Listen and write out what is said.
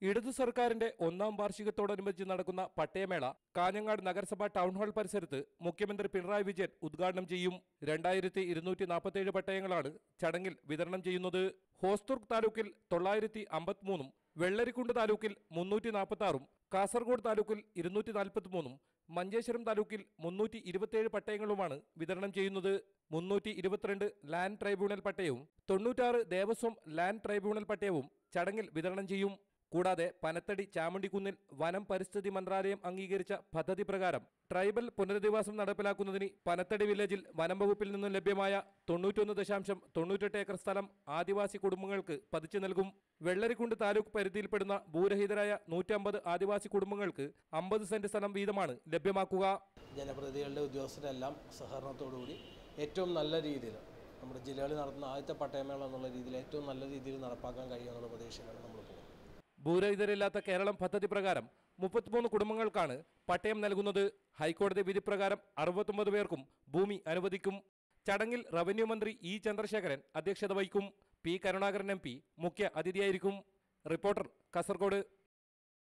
ഇടതു സർക്കാരിന്റെ ഒന്നാം വാർഷികത്തോടനുബന്ധിച്ച് നടക്കുന്ന പട്ടയമേള കാഞ്ഞങ്ങാട് നഗരസഭാ ടൗൺഹാൾ പരിസരത്ത് മുഖ്യമന്ത്രി പിണറായി വിജയൻ ഉദ്ഘാടനം ചെയ്യും. 2247 പട്ടയങ്ങളാണ് ചടങ്ങിൽ വിതരണം ചെയ്യുന്നത്. ഹോസ്ദുർഗ് താലൂക്കിൽ 953, വെള്ളരിക്കുണ്ട് താലൂക്കിൽ 346, കാസർഗോഡ് താലൂക്കിൽ 243, മഞ്ചേശ്വരം താലൂക്കിൽ 327 പട്ടയങ്ങളുമാണ് വിതരണം ചെയ്യുന്നത്. 322 ലാൻഡ് ട്രൈബ്യൂണൽ പട്ടയവും 96 ദേവസ്വം ലാൻഡ് ട്രൈബ്യൂണൽ പട്ടയവും ചടങ്ങിൽ വിതരണം ചെയ്യും. കൂടാതെ പനത്തടി ചാമുണ്ടിക്കുന്നിൽ വനം പരിസ്ഥിതി മന്ത്രാലയം അംഗീകരിച്ച പദ്ധതി പ്രകാരം ട്രൈബൽ പുനരധിവാസം നടപ്പിലാക്കുന്നതിന് പനത്തടി വില്ലേജിൽ വനം വകുപ്പിൽ നിന്നും ലഭ്യമായ 91.98 ഏക്കർ സ്ഥലം ആദിവാസി കുടുംബങ്ങൾക്ക് പതിച്ചു നൽകും. വെള്ളരിക്കുണ്ട് താലൂക്ക് പരിധിയിൽപ്പെടുന്ന ഭൂരഹിതരായ 150 ആദിവാസി കുടുംബങ്ങൾക്ക് 50 സെന്റ് സ്ഥലം വീതമാണ് ലഭ്യമാക്കുക. ജനപ്രതിനിധികളുടെ ഉദ്യോഗസ്ഥരെല്ലാം സഹകരണത്തോടുകൂടി ഏറ്റവും നല്ല രീതിയിൽ നമ്മുടെ ജില്ലകളിൽ നടത്തുന്ന ആദ്യത്തെ പട്ടയമേള എന്നുള്ള രീതിയിൽ ഏറ്റവും നല്ല രീതിയിൽ നടപ്പാക്കാൻ കഴിയുമെന്നുള്ള പ്രതീക്ഷയിലാണ് നമ്മൾ പോകുന്നത്. ഭൂരഹിതരില്ലാത്ത കേരളം പദ്ധതി പ്രകാരം 33 കുടുംബങ്ങൾക്കാണ് പട്ടയം നൽകുന്നത്. ഹൈക്കോടതി വിധി പ്രകാരം 69 പേർക്കും ഭൂമി അനുവദിക്കും. ചടങ്ങിൽ റവന്യൂ മന്ത്രി ഇ ചന്ദ്രശേഖരൻ അധ്യക്ഷത വഹിക്കും. പി കരുണാകരൻ MP മുഖ്യ അതിഥിയായിരിക്കും. റിപ്പോർട്ടർ, കാസർഗോഡ്.